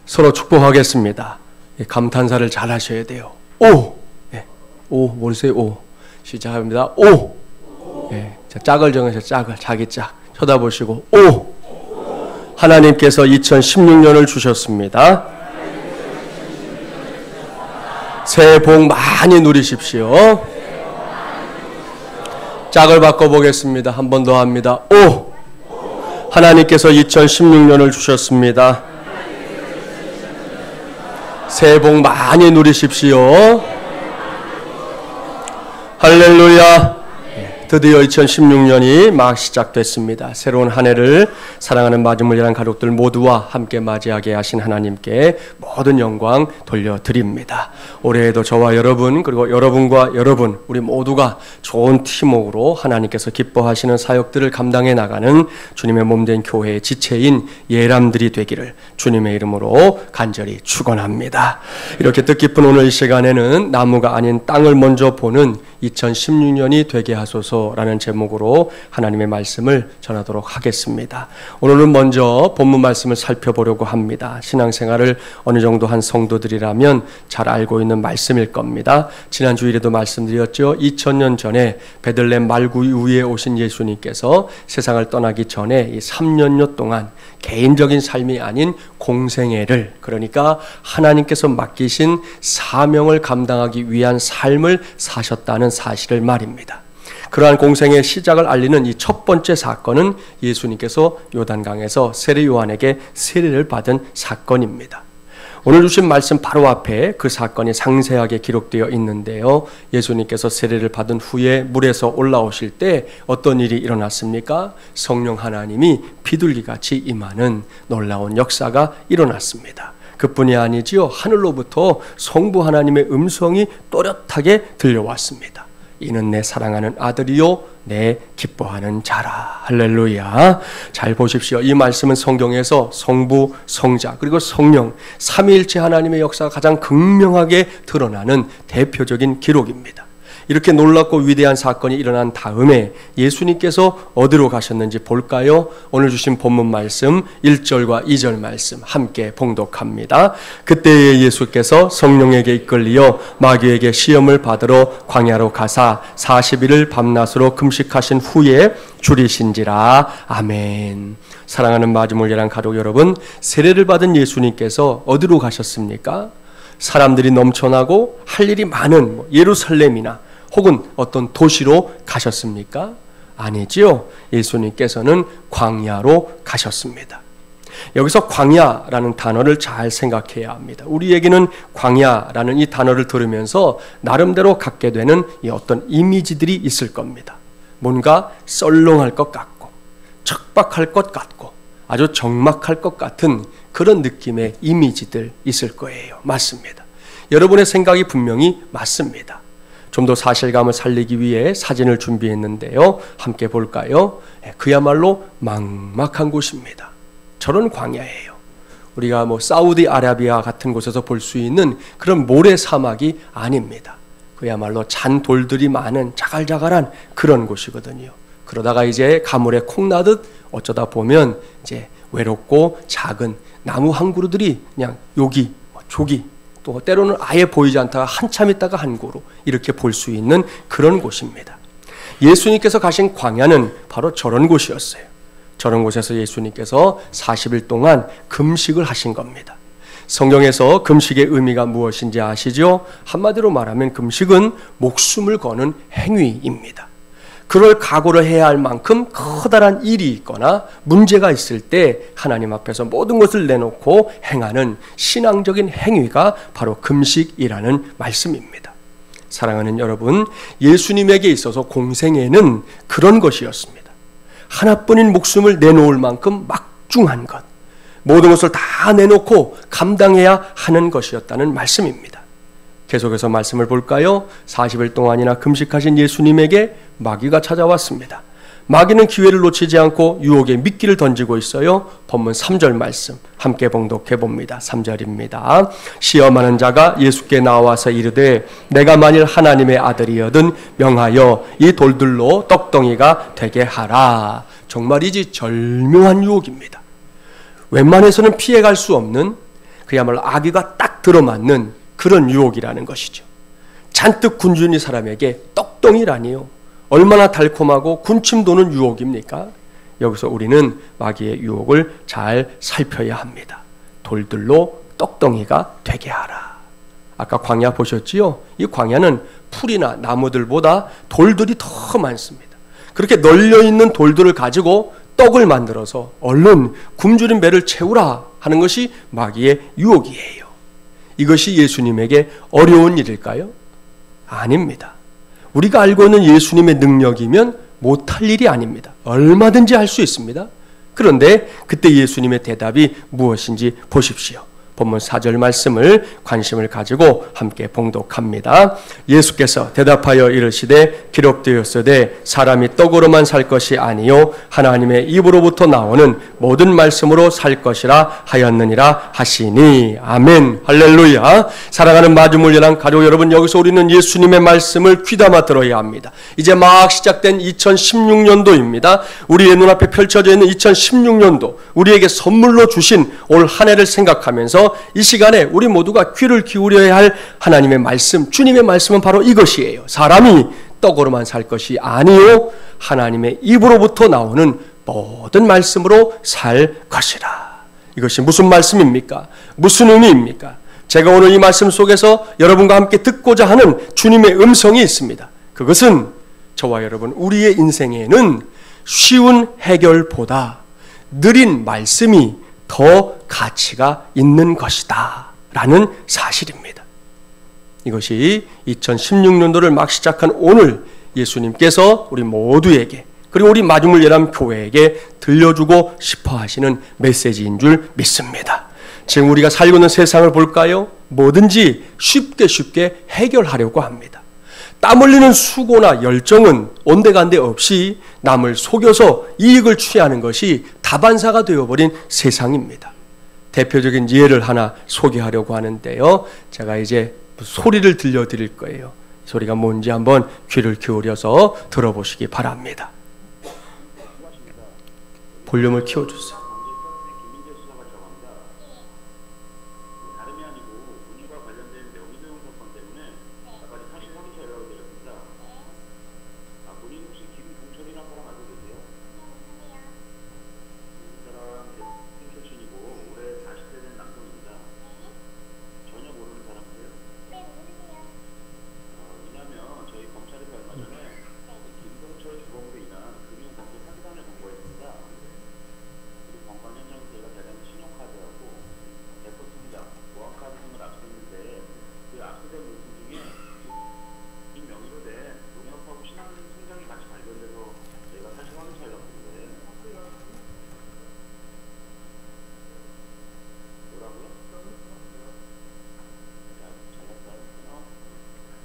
서로 축복하겠습니다. 감탄사를 잘 하셔야 돼요. 오! 네. 오, 모르세요? 오. 시작합니다. 오! 네. 짝을 정해서 짝을, 자기 짝. 쳐다보시고, 오! 하나님께서 2016년을 주셨습니다. 새해 복 많이 누리십시오. 짝을 바꿔보겠습니다. 한 번 더 합니다. 오! 하나님께서 2016년을 주셨습니다. 새해 복 많이 누리십시오. 할렐루야. 드디어 2016년이 막 시작됐습니다. 새로운 한 해를 사랑하는 마지못이라는 가족들 모두와 함께 맞이하게 하신 하나님께 모든 영광 돌려드립니다. 올해에도 저와 여러분 그리고 여러분과 여러분 우리 모두가 좋은 팀워크로 하나님께서 기뻐하시는 사역들을 감당해 나가는 주님의 몸된 교회의 지체인 예람들이 되기를 주님의 이름으로 간절히 축원합니다. 이렇게 뜻깊은 오늘 이 시간에는 나무가 아닌 땅을 먼저 보는 2016년이 되게 하소서라는 제목으로 하나님의 말씀을 전하도록 하겠습니다. 오늘은 먼저 본문 말씀을 살펴보려고 합니다. 신앙생활을 어느 정도 한 성도들이라면 잘 알고 있는 말씀일 겁니다. 지난 주일에도 말씀드렸죠. 2000년 전에 베들레헴 말구 위에 오신 예수님께서 세상을 떠나기 전에 이 3년여 동안 개인적인 삶이 아닌 공생애를, 그러니까 하나님께서 맡기신 사명을 감당하기 위한 삶을 사셨다는 사실을 말입니다. 그러한 공생의 시작을 알리는 이 첫 번째 사건은 예수님께서 요단강에서 세례 요한에게 세례를 받은 사건입니다. 오늘 주신 말씀 바로 앞에 그 사건이 상세하게 기록되어 있는데요. 예수님께서 세례를 받은 후에 물에서 올라오실 때 어떤 일이 일어났습니까? 성령 하나님이 비둘기같이 임하는 놀라운 역사가 일어났습니다. 그뿐이 아니지요. 하늘로부터 성부 하나님의 음성이 또렷하게 들려왔습니다. 이는 내 사랑하는 아들이요 내 기뻐하는 자라. 할렐루야. 잘 보십시오. 이 말씀은 성경에서 성부, 성자 그리고 성령 삼위일체 하나님의 역사가 가장 극명하게 드러나는 대표적인 기록입니다. 이렇게 놀랍고 위대한 사건이 일어난 다음에 예수님께서 어디로 가셨는지 볼까요? 오늘 주신 본문 말씀 1절과 2절 말씀 함께 봉독합니다. 그때에 예수께서 성령에게 이끌리어 마귀에게 시험을 받으러 광야로 가사 40일을 밤낮으로 금식하신 후에 줄이신지라. 아멘. 사랑하는 마지못이란 가족 여러분, 세례를 받은 예수님께서 어디로 가셨습니까? 사람들이 넘쳐나고 할 일이 많은 예루살렘이나 혹은 어떤 도시로 가셨습니까? 아니지요. 예수님께서는 광야로 가셨습니다. 여기서 광야라는 단어를 잘 생각해야 합니다. 우리에게는 광야라는 이 단어를 들으면서 나름대로 갖게 되는 이 어떤 이미지들이 있을 겁니다. 뭔가 썰렁할 것 같고 척박할 것 같고 아주 적막할 것 같은 그런 느낌의 이미지들 있을 거예요. 맞습니다. 여러분의 생각이 분명히 맞습니다. 좀 더 사실감을 살리기 위해 사진을 준비했는데요. 함께 볼까요? 그야말로 막막한 곳입니다. 저런 광야예요. 우리가 사우디아라비아 같은 곳에서 볼 수 있는 그런 모래 사막이 아닙니다. 그야말로 잔돌들이 많은 자갈자갈한 그런 곳이거든요. 그러다가 이제 가물에 콩 나듯 어쩌다 보면 이제 외롭고 작은 나무 한 그루들이 그냥 여기 저기 또 때로는 아예 보이지 않다가 한참 있다가 한 그루 이렇게 볼 수 있는 그런 곳입니다. 예수님께서 가신 광야는 바로 저런 곳이었어요. 저런 곳에서 예수님께서 40일 동안 금식을 하신 겁니다. 성경에서 금식의 의미가 무엇인지 아시죠? 한마디로 말하면 금식은 목숨을 거는 행위입니다. 그럴 각오를 해야 할 만큼 커다란 일이 있거나 문제가 있을 때 하나님 앞에서 모든 것을 내놓고 행하는 신앙적인 행위가 바로 금식이라는 말씀입니다. 사랑하는 여러분, 예수님에게 있어서 공생애는 그런 것이었습니다. 하나뿐인 목숨을 내놓을 만큼 막중한 것, 모든 것을 다 내놓고 감당해야 하는 것이었다는 말씀입니다. 계속해서 말씀을 볼까요? 40일 동안이나 금식하신 예수님에게 마귀가 찾아왔습니다. 마귀는 기회를 놓치지 않고 유혹에 미끼를 던지고 있어요. 본문 3절 말씀 함께 봉독해 봅니다. 3절입니다. 시험하는 자가 예수께 나와서 이르되 내가 만일 하나님의 아들이여든 명하여 이 돌들로 떡덩이가 되게 하라. 정말이지 절묘한 유혹입니다. 웬만해서는 피해갈 수 없는 그야말로 아귀가 딱 들어맞는 그런 유혹이라는 것이죠. 잔뜩 굶주린 사람에게 떡덩이라니요. 얼마나 달콤하고 군침 도는 유혹입니까? 여기서 우리는 마귀의 유혹을 잘 살펴야 합니다. 돌들로 떡덩이가 되게 하라. 아까 광야 보셨지요? 이 광야는 풀이나 나무들보다 돌들이 더 많습니다. 그렇게 널려있는 돌들을 가지고 떡을 만들어서 얼른 굶주린 배를 채우라 하는 것이 마귀의 유혹이에요. 이것이 예수님에게 어려운 일일까요? 아닙니다. 우리가 알고 있는 예수님의 능력이면 못할 일이 아닙니다. 얼마든지 할 수 있습니다. 그런데 그때 예수님의 대답이 무엇인지 보십시오. 본문 4절 말씀을 관심을 가지고 함께 봉독합니다. 예수께서 대답하여 이르시되 기록되었으되 사람이 떡으로만 살 것이 아니요 하나님의 입으로부터 나오는 모든 말씀으로 살 것이라 하였느니라 하시니. 아멘. 할렐루야. 사랑하는 마주물려난 가족 여러분, 여기서 우리는 예수님의 말씀을 귀담아 들어야 합니다. 이제 막 시작된 2016년도입니다. 우리의 눈앞에 펼쳐져 있는 2016년도, 우리에게 선물로 주신 올 한 해를 생각하면서 이 시간에 우리 모두가 귀를 기울여야 할 하나님의 말씀, 주님의 말씀은 바로 이것이에요. 사람이 떡으로만 살 것이 아니요 하나님의 입으로부터 나오는 모든 말씀으로 살 것이라. 이것이 무슨 말씀입니까? 무슨 의미입니까? 제가 오늘 이 말씀 속에서 여러분과 함께 듣고자 하는 주님의 음성이 있습니다. 그것은 저와 여러분, 우리의 인생에는 쉬운 해결보다 느린 말씀이 더 가치가 있는 것이다 라는 사실입니다. 이것이 2016년도를 막 시작한 오늘 예수님께서 우리 모두에게, 그리고 우리 마중물 예람 교회에게 들려주고 싶어 하시는 메시지인 줄 믿습니다. 지금 우리가 살고 있는 세상을 볼까요? 뭐든지 쉽게 해결하려고 합니다. 땀 흘리는 수고나 열정은 온데간데 없이 남을 속여서 이익을 취하는 것이 다반사가 되어버린 세상입니다. 대표적인 예를 하나 소개하려고 하는데요. 제가 이제 소리를 들려드릴 거예요. 소리가 뭔지 한번 귀를 기울여서 들어보시기 바랍니다. 볼륨을 키워주세요.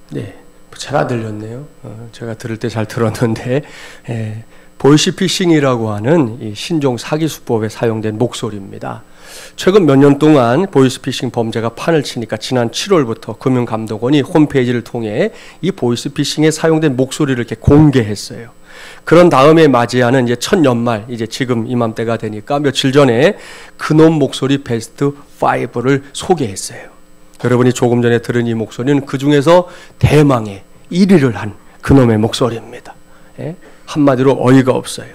네, 잘 안 들렸네요. 제가 들을 때 잘 들었는데, 보이스피싱이라고 하는 이 신종 사기 수법에 사용된 목소리입니다. 최근 몇 년 동안 보이스피싱 범죄가 판을 치니까 지난 7월부터 금융감독원이 홈페이지를 통해 이 보이스피싱에 사용된 목소리를 이렇게 공개했어요. 그런 다음에 맞이하는 이제 첫 연말, 이제 지금 이맘때가 되니까 며칠 전에 그놈 목소리 베스트 5를 소개했어요. 여러분이 조금 전에 들은 이 목소리는 그 중에서 대망의 1위를 한 그놈의 목소리입니다. 한마디로 어이가 없어요.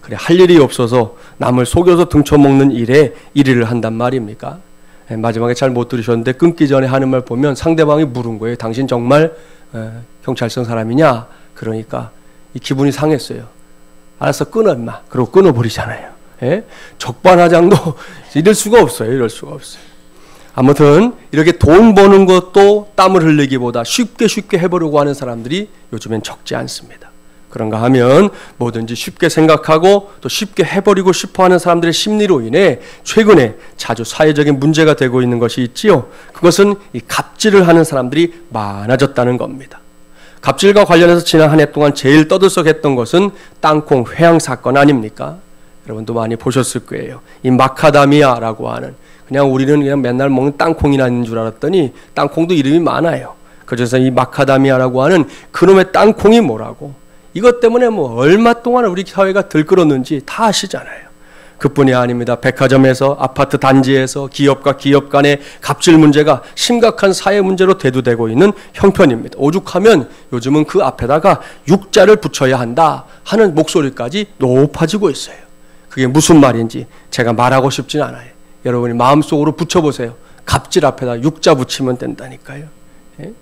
그래, 할 일이 없어서 남을 속여서 등쳐먹는 일에 1위를 한단 말입니까? 마지막에 잘 못 들으셨는데 끊기 전에 하는 말 보면 상대방이 물은 거예요. 당신 정말 경찰청 사람이냐? 그러니까 이 기분이 상했어요. 알았어, 끊어 임마. 그러고 끊어버리잖아요. 적반하장도 이럴 수가 없어요. 이럴 수가 없어요. 아무튼 이렇게 돈 버는 것도 땀을 흘리기보다 쉽게 해보려고 하는 사람들이 요즘엔 적지 않습니다. 그런가 하면 뭐든지 쉽게 생각하고 또 쉽게 해버리고 싶어하는 사람들의 심리로 인해 최근에 자주 사회적인 문제가 되고 있는 것이 있지요. 그것은 이 갑질을 하는 사람들이 많아졌다는 겁니다. 갑질과 관련해서 지난 한 해 동안 제일 떠들썩했던 것은 땅콩 회항 사건 아닙니까? 여러분도 많이 보셨을 거예요. 이 마카다미아라고 하는, 그냥 우리는 그냥 맨날 먹는 땅콩이나 있는 줄 알았더니 땅콩도 이름이 많아요. 그래서 이 마카다미아라고 하는 그놈의 땅콩이 뭐라고, 이것 때문에 뭐 얼마 동안 우리 사회가 들끓었는지 다 아시잖아요. 그뿐이 아닙니다. 백화점에서, 아파트 단지에서, 기업과 기업 간의 갑질 문제가 심각한 사회 문제로 대두되고 있는 형편입니다. 오죽하면 요즘은 그 앞에다가 육자를 붙여야 한다 하는 목소리까지 높아지고 있어요. 그게 무슨 말인지 제가 말하고 싶진 않아요. 여러분이 마음속으로 붙여보세요. 갑질 앞에다 육자 붙이면 된다니까요. 예?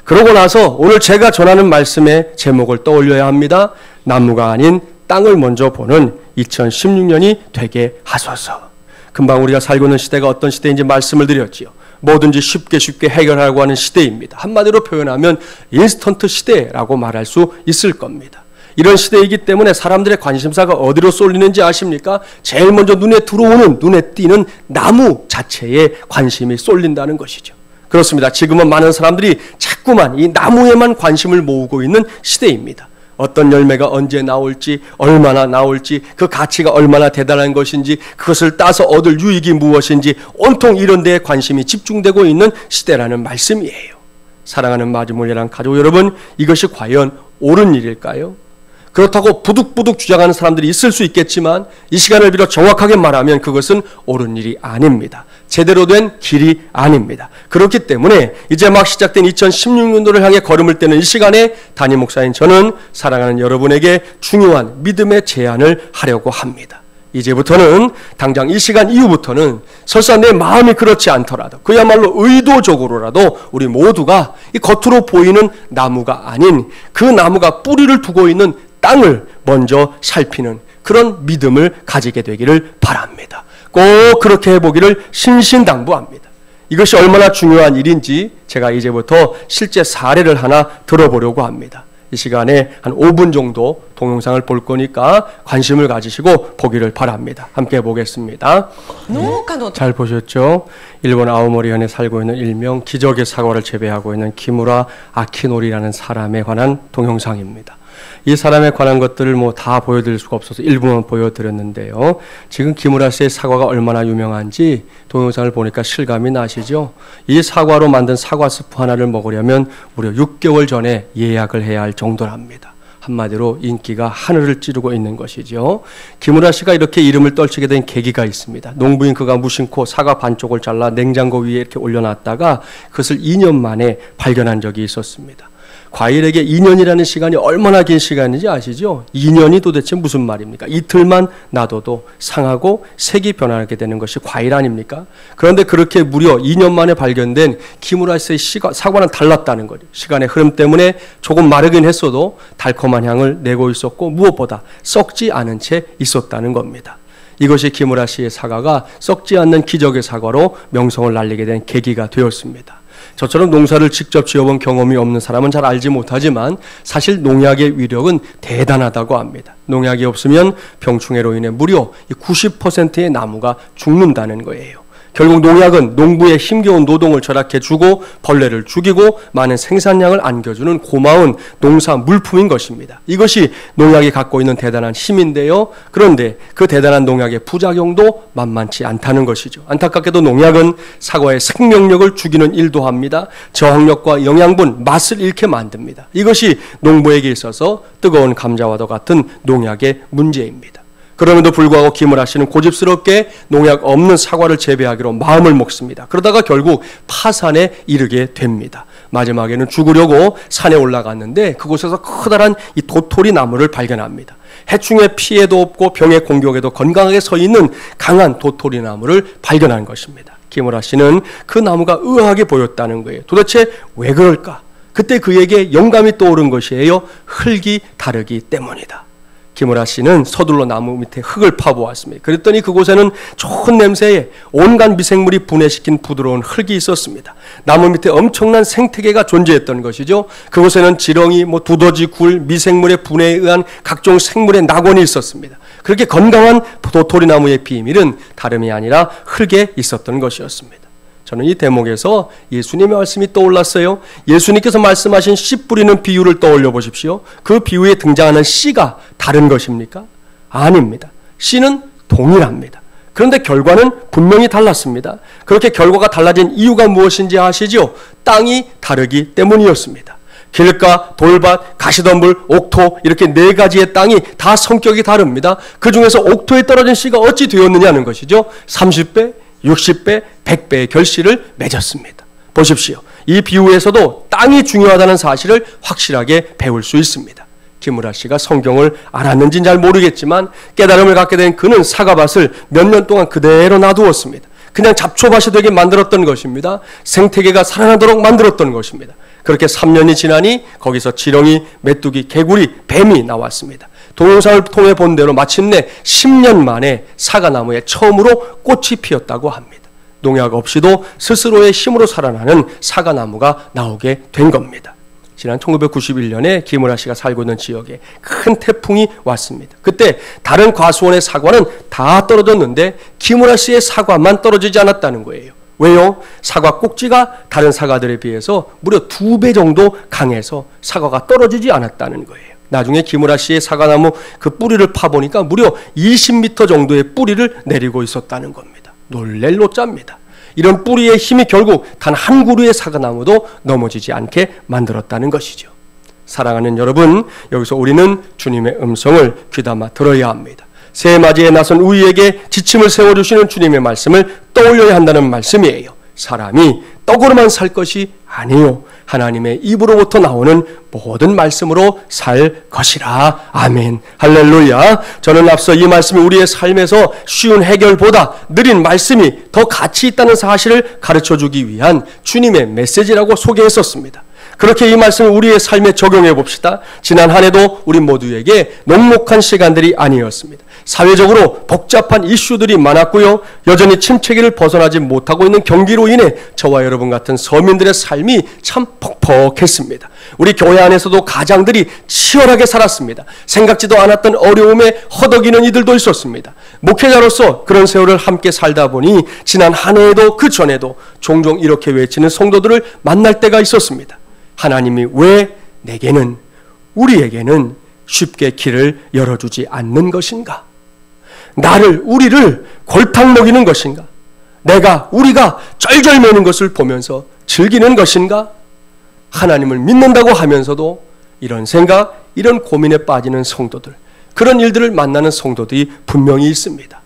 그러고 나서 오늘 제가 전하는 말씀의 제목을 떠올려야 합니다. 나무가 아닌 땅을 먼저 보는 2016년이 되게 하소서. 금방 우리가 살고 있는 시대가 어떤 시대인지 말씀을 드렸지요. 뭐든지 쉽게 해결하려고 하는 시대입니다. 한마디로 표현하면 인스턴트 시대라고 말할 수 있을 겁니다. 이런 시대이기 때문에 사람들의 관심사가 어디로 쏠리는지 아십니까? 제일 먼저 눈에 띄는 나무 자체에 관심이 쏠린다는 것이죠. 그렇습니다. 지금은 많은 사람들이 자꾸만 이 나무에만 관심을 모으고 있는 시대입니다. 어떤 열매가 언제 나올지, 얼마나 나올지, 그 가치가 얼마나 대단한 것인지, 그것을 따서 얻을 유익이 무엇인지 온통 이런 데에 관심이 집중되고 있는 시대라는 말씀이에요. 사랑하는 마지못이란 가족 여러분, 이것이 과연 옳은 일일까요? 그렇다고 부득부득 주장하는 사람들이 있을 수 있겠지만 이 시간을 빌어 정확하게 말하면 그것은 옳은 일이 아닙니다. 제대로 된 길이 아닙니다. 그렇기 때문에 이제 막 시작된 2016년도를 향해 걸음을 떼는 이 시간에 담임 목사인 저는 사랑하는 여러분에게 중요한 믿음의 제안을 하려고 합니다. 이제부터는 당장 이 시간 이후부터는 설사 내 마음이 그렇지 않더라도 그야말로 의도적으로라도 우리 모두가 이 겉으로 보이는 나무가 아닌 그 나무가 뿌리를 두고 있는 땅을 먼저 살피는 그런 믿음을 가지게 되기를 바랍니다. 꼭 그렇게 해보기를 신신당부합니다. 이것이 얼마나 중요한 일인지 제가 이제부터 실제 사례를 하나 들어보려고 합니다. 이 시간에 한 5분 정도 동영상을 볼 거니까 관심을 가지시고 보기를 바랍니다. 함께 보겠습니다. 잘 보셨죠? 일본 아오모리현에 살고 있는 일명 기적의 사과를 재배하고 있는 기무라 아키노리라는 사람에 관한 동영상입니다. 이 사람에 관한 것들을 다 보여드릴 수가 없어서 일부만 보여드렸는데요. 지금 기무라 씨의 사과가 얼마나 유명한지 동영상을 보니까 실감이 나시죠? 이 사과로 만든 사과 스프 하나를 먹으려면 무려 6개월 전에 예약을 해야 할 정도랍니다. 한마디로 인기가 하늘을 찌르고 있는 것이죠. 기무라 씨가 이렇게 이름을 떨치게 된 계기가 있습니다. 농부인 그가 무심코 사과 반쪽을 잘라 냉장고 위에 이렇게 올려놨다가 그것을 2년 만에 발견한 적이 있었습니다. 과일에게 2년이라는 시간이 얼마나 긴 시간인지 아시죠? 2년이 도대체 무슨 말입니까? 이틀만 놔둬도 상하고 색이 변하게 되는 것이 과일 아닙니까? 그런데 그렇게 무려 2년 만에 발견된 기무라 씨의 사과는 달랐다는 거죠. 시간의 흐름 때문에 조금 마르긴 했어도 달콤한 향을 내고 있었고 무엇보다 썩지 않은 채 있었다는 겁니다. 이것이 기무라 씨의 사과가 썩지 않는 기적의 사과로 명성을 날리게 된 계기가 되었습니다. 저처럼 농사를 직접 지어본 경험이 없는 사람은 잘 알지 못하지만 사실 농약의 위력은 대단하다고 합니다. 농약이 없으면 병충해로 인해 무려 90%의 나무가 죽는다는 거예요. 결국 농약은 농부의 힘겨운 노동을 절약해주고 벌레를 죽이고 많은 생산량을 안겨주는 고마운 농사 물품인 것입니다. 이것이 농약이 갖고 있는 대단한 힘인데요. 그런데 그 대단한 농약의 부작용도 만만치 않다는 것이죠. 안타깝게도 농약은 사과의 생명력을 죽이는 일도 합니다. 저항력과 영양분, 맛을 잃게 만듭니다. 이것이 농부에게 있어서 뜨거운 감자와도 같은 농약의 문제입니다. 그럼에도 불구하고 기무라 씨는 고집스럽게 농약 없는 사과를 재배하기로 마음을 먹습니다. 그러다가 결국 파산에 이르게 됩니다. 마지막에는 죽으려고 산에 올라갔는데 그곳에서 커다란 이 도토리 나무를 발견합니다. 해충의 피해도 없고 병의 공격에도 건강하게 서 있는 강한 도토리 나무를 발견한 것입니다. 기무라 씨는 그 나무가 의아하게 보였다는 거예요. 도대체 왜 그럴까? 그때 그에게 영감이 떠오른 것이에요. 흙이 다르기 때문이다. 기무라 씨는 서둘러 나무 밑에 흙을 파보았습니다. 그랬더니 그곳에는 좋은 냄새에 온갖 미생물이 분해시킨 부드러운 흙이 있었습니다. 나무 밑에 엄청난 생태계가 존재했던 것이죠. 그곳에는 지렁이, 두더지, 굴, 미생물의 분해에 의한 각종 생물의 낙원이 있었습니다. 그렇게 건강한 도토리 나무의 비밀은 다름이 아니라 흙에 있었던 것이었습니다. 저는 이 대목에서 예수님의 말씀이 떠올랐어요. 예수님께서 말씀하신 씨 뿌리는 비유를 떠올려 보십시오. 그 비유에 등장하는 씨가 다른 것입니까? 아닙니다. 씨는 동일합니다. 그런데 결과는 분명히 달랐습니다. 그렇게 결과가 달라진 이유가 무엇인지 아시죠? 땅이 다르기 때문이었습니다. 길가, 돌밭, 가시덤불, 옥토 이렇게 4가지의 땅이 다 성격이 다릅니다. 그 중에서 옥토에 떨어진 씨가 어찌 되었느냐는 것이죠. 30배, 60배, 100배의 결실을 맺었습니다. 보십시오. 이 비유에서도 땅이 중요하다는 사실을 확실하게 배울 수 있습니다. 김우라 씨가 성경을 알았는지는 잘 모르겠지만 깨달음을 갖게 된 그는 사과밭을 몇 년 동안 그대로 놔두었습니다. 그냥 잡초밭이 되게 만들었던 것입니다. 생태계가 살아나도록 만들었던 것입니다. 그렇게 3년이 지나니 거기서 지렁이, 메뚜기, 개구리, 뱀이 나왔습니다. 동영상을 통해 본 대로 마침내 10년 만에 사과나무에 처음으로 꽃이 피었다고 합니다. 농약 없이도 스스로의 힘으로 살아나는 사과나무가 나오게 된 겁니다. 지난 1991년에 김우라 씨가 살고 있는 지역에 큰 태풍이 왔습니다. 그때 다른 과수원의 사과는 다 떨어졌는데 김우라 씨의 사과만 떨어지지 않았다는 거예요. 왜요? 사과 꼭지가 다른 사과들에 비해서 무려 2배 정도 강해서 사과가 떨어지지 않았다는 거예요. 나중에 김우라 씨의 사과나무 그 뿌리를 파보니까 무려 20m 정도의 뿌리를 내리고 있었다는 겁니다. 놀랄 노자입니다. 이런 뿌리의 힘이 결국 단 한 그루의 사과나무도 넘어지지 않게 만들었다는 것이죠. 사랑하는 여러분, 여기서 우리는 주님의 음성을 귀담아 들어야 합니다. 새해 맞이에 나선 우리에게 지침을 세워주시는 주님의 말씀을 떠올려야 한다는 말씀이에요. 사람이 떡으로만 살 것이 아니요 하나님의 입으로부터 나오는 모든 말씀으로 살 것이라. 아멘. 할렐루야. 저는 앞서 이 말씀이 우리의 삶에서 쉬운 해결보다 느린 말씀이 더 가치 있다는 사실을 가르쳐주기 위한 주님의 메시지라고 소개했었습니다. 그렇게 이 말씀을 우리의 삶에 적용해 봅시다. 지난 한 해도 우리 모두에게 녹록한 시간들이 아니었습니다. 사회적으로 복잡한 이슈들이 많았고요. 여전히 침체기를 벗어나지 못하고 있는 경기로 인해 저와 여러분 같은 서민들의 삶이 참 퍽퍽했습니다. 우리 교회 안에서도 가장들이 치열하게 살았습니다. 생각지도 않았던 어려움에 허덕이는 이들도 있었습니다. 목회자로서 그런 세월을 함께 살다 보니 지난 한 해에도 그 전에도 종종 이렇게 외치는 성도들을 만날 때가 있었습니다. 하나님이 왜 내게는, 우리에게는 쉽게 길을 열어주지 않는 것인가? 우리를 골탕 먹이는 것인가? 우리가 쩔쩔매는 것을 보면서 즐기는 것인가? 하나님을 믿는다고 하면서도 이런 생각, 이런 고민에 빠지는 성도들, 그런 일들을 만나는 성도들이 분명히 있습니다.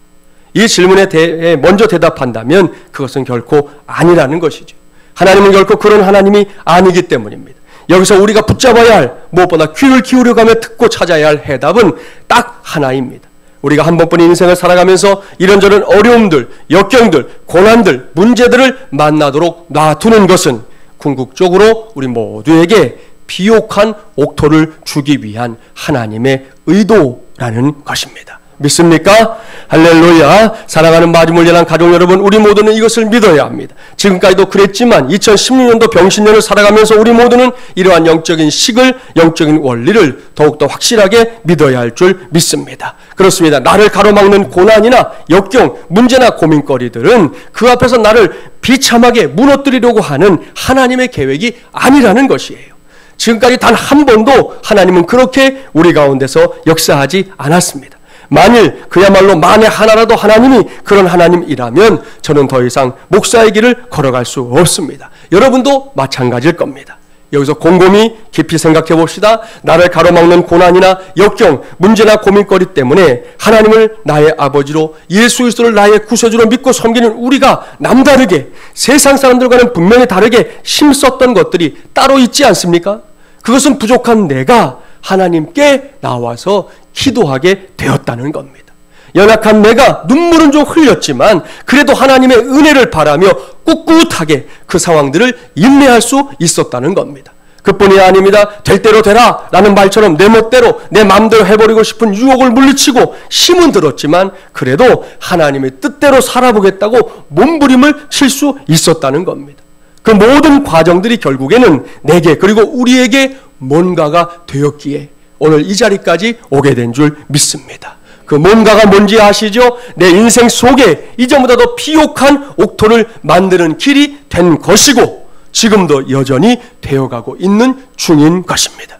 이 질문에 대해 먼저 대답한다면 그것은 결코 아니라는 것이죠. 하나님은 결코 그런 하나님이 아니기 때문입니다. 여기서 우리가 붙잡아야 할, 무엇보다 귀를 기울여가며 듣고 찾아야 할 해답은 딱 하나입니다. 우리가 한 번뿐인 인생을 살아가면서 이런저런 어려움들, 역경들, 고난들, 문제들을 만나도록 놔두는 것은 궁극적으로 우리 모두에게 비옥한 옥토를 주기 위한 하나님의 의도라는 것입니다. 믿습니까? 할렐루야. 사랑하는 마지막을 향한 가족 여러분, 우리 모두는 이것을 믿어야 합니다. 지금까지도 그랬지만 2016년도 병신년을 살아가면서 우리 모두는 이러한 영적인 식을, 영적인 원리를 더욱더 확실하게 믿어야 할 줄 믿습니다. 그렇습니다. 나를 가로막는 고난이나 역경, 문제나 고민거리들은 그 앞에서 나를 비참하게 무너뜨리려고 하는 하나님의 계획이 아니라는 것이에요. 지금까지 단 한 번도 하나님은 그렇게 우리 가운데서 역사하지 않았습니다. 만일 그야말로 만에 하나라도 하나님이 그런 하나님이라면 저는 더 이상 목사의 길을 걸어갈 수 없습니다. 여러분도 마찬가지일 겁니다. 여기서 곰곰이 깊이 생각해 봅시다. 나를 가로막는 고난이나 역경, 문제나 고민거리 때문에 하나님을 나의 아버지로, 예수 그리스도를 나의 구세주로 믿고 섬기는 우리가 남다르게, 세상 사람들과는 분명히 다르게 힘썼던 것들이 따로 있지 않습니까? 그것은 부족한 내가 하나님께 나와서 기도하게 되었다는 겁니다. 연약한 내가 눈물은 좀 흘렸지만 그래도 하나님의 은혜를 바라며 꿋꿋하게 그 상황들을 인내할 수 있었다는 겁니다. 그뿐이 아닙니다. 될 대로 되라 라는 말처럼 내 멋대로 내 마음대로 해버리고 싶은 유혹을 물리치고 힘은 들었지만 그래도 하나님의 뜻대로 살아보겠다고 몸부림을 칠 수 있었다는 겁니다. 그 모든 과정들이 결국에는 내게, 그리고 우리에게 뭔가가 되었기에 오늘 이 자리까지 오게 된 줄 믿습니다. 그 뭔가가 뭔지 아시죠? 내 인생 속에 이전보다 더 비옥한 옥토를 만드는 길이 된 것이고 지금도 여전히 되어가고 있는 중인 것입니다.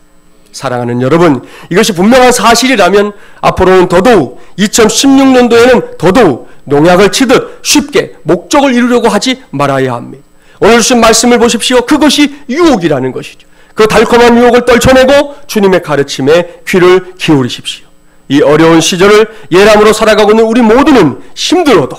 사랑하는 여러분, 이것이 분명한 사실이라면 앞으로는 더더욱 2016년도에는 더더욱 농약을 치듯 쉽게 목적을 이루려고 하지 말아야 합니다. 오늘 주신 말씀을 보십시오. 그것이 유혹이라는 것이죠. 그 달콤한 유혹을 떨쳐내고 주님의 가르침에 귀를 기울이십시오. 이 어려운 시절을 예람으로 살아가고 있는 우리 모두는 힘들어도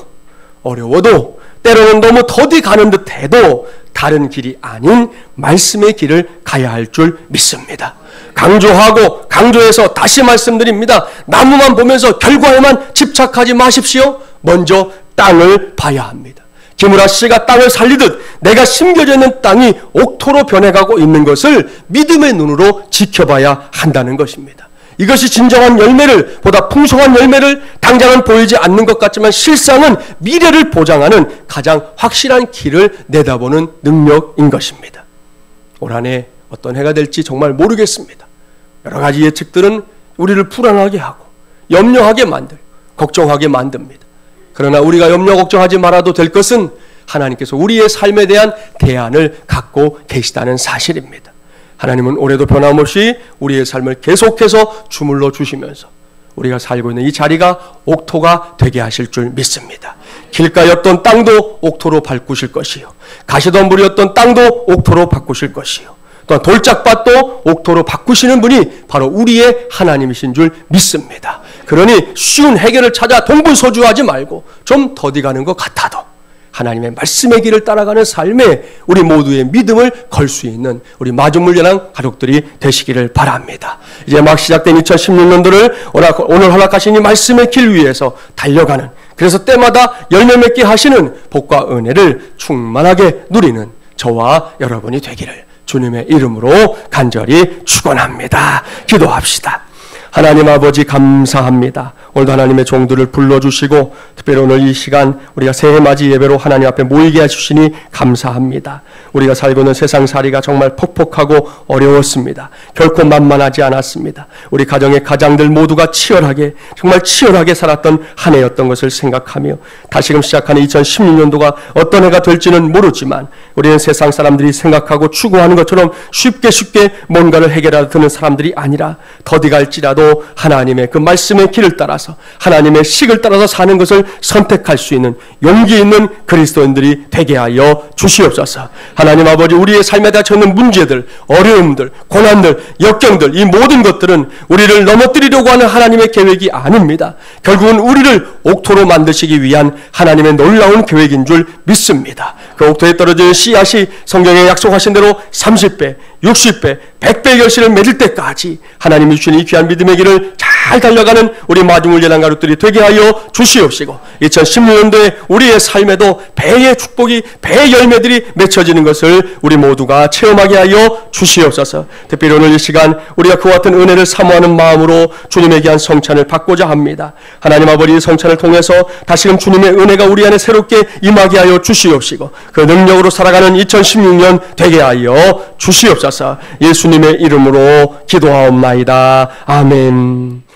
어려워도 때로는 너무 더디 가는 듯해도 다른 길이 아닌 말씀의 길을 가야 할 줄 믿습니다. 강조하고 강조해서 다시 말씀드립니다. 나무만 보면서 결과에만 집착하지 마십시오. 먼저 땅을 봐야 합니다. 김우라 씨가 땅을 살리듯 내가 심겨져 있는 땅이 옥토로 변해가고 있는 것을 믿음의 눈으로 지켜봐야 한다는 것입니다. 이것이 진정한 열매를, 보다 풍성한 열매를 당장은 보이지 않는 것 같지만 실상은 미래를 보장하는 가장 확실한 길을 내다보는 능력인 것입니다. 올 한 해 어떤 해가 될지 정말 모르겠습니다. 여러 가지 예측들은 우리를 불안하게 하고 염려하게 만들고 걱정하게 만듭니다. 그러나 우리가 염려 걱정하지 말아도 될 것은 하나님께서 우리의 삶에 대한 대안을 갖고 계시다는 사실입니다. 하나님은 올해도 변함없이 우리의 삶을 계속해서 주물러 주시면서 우리가 살고 있는 이 자리가 옥토가 되게 하실 줄 믿습니다. 길가였던 땅도 옥토로 바꾸실 것이요, 가시던 물이었던 땅도 옥토로 바꾸실 것이요, 또한 돌짝밭도 옥토로 바꾸시는 분이 바로 우리의 하나님이신 줄 믿습니다. 그러니 쉬운 해결을 찾아 동분서주하지 말고 좀 더디 가는 것 같아도 하나님의 말씀의 길을 따라가는 삶에 우리 모두의 믿음을 걸 수 있는 우리 마중물연합 가족들이 되시기를 바랍니다. 이제 막 시작된 2016년도를 오늘 허락하신 이 말씀의 길 위에서 달려가는, 그래서 때마다 열매 맺게 하시는 복과 은혜를 충만하게 누리는 저와 여러분이 되기를 주님의 이름으로 간절히 축원합니다. 기도합시다. 하나님 아버지 감사합니다. 오늘도 하나님의 종들을 불러주시고 특별히 오늘 이 시간 우리가 새해맞이 예배로 하나님 앞에 모이게 해주시니 감사합니다. 우리가 살고 있는 세상살이가 정말 퍽퍽하고 어려웠습니다. 결코 만만하지 않았습니다. 우리 가정의 가장들 모두가 치열하게, 정말 치열하게 살았던 한 해였던 것을 생각하며 다시금 시작하는 2016년도가 어떤 해가 될지는 모르지만 우리는 세상 사람들이 생각하고 추구하는 것처럼 쉽게 뭔가를 해결하려 드는 사람들이 아니라 더디갈지라도 하나님의 그 말씀의 길을 따라서 하나님의 식을 따라서 사는 것을 선택할 수 있는 용기 있는 그리스도인들이 되게 하여 주시옵소서. 하나님 아버지, 우리의 삶에 닥쳐있는 문제들, 어려움들, 고난들, 역경들, 이 모든 것들은 우리를 넘어뜨리려고 하는 하나님의 계획이 아닙니다. 결국은 우리를 옥토로 만드시기 위한 하나님의 놀라운 계획인 줄 믿습니다. 그 옥토에 떨어지는 씨앗이 성경에 약속하신 대로 30배, 60배, 100배 결실을 맺을 때까지 하나님이 주신 이 귀한 믿음의 길을 잘 달려가는 우리 마중물 예난 가족들이 되게 하여 주시옵시고 2016년도에 우리의 삶에도 배의 축복이, 배의 열매들이 맺혀지는 것을 우리 모두가 체험하게 하여 주시옵소서. 특별히 오늘 이 시간 우리가 그와 같은 은혜를 사모하는 마음으로 주님에 대한 성찬을 받고자 합니다. 하나님 아버지, 이 성찬을 통해서 다시금 주님의 은혜가 우리 안에 새롭게 임하게 하여 주시옵시고 그 능력으로 살아가는 2016년 되게 하여 주시옵소서. 예수님의 이름으로 기도하옵나이다. 아멘.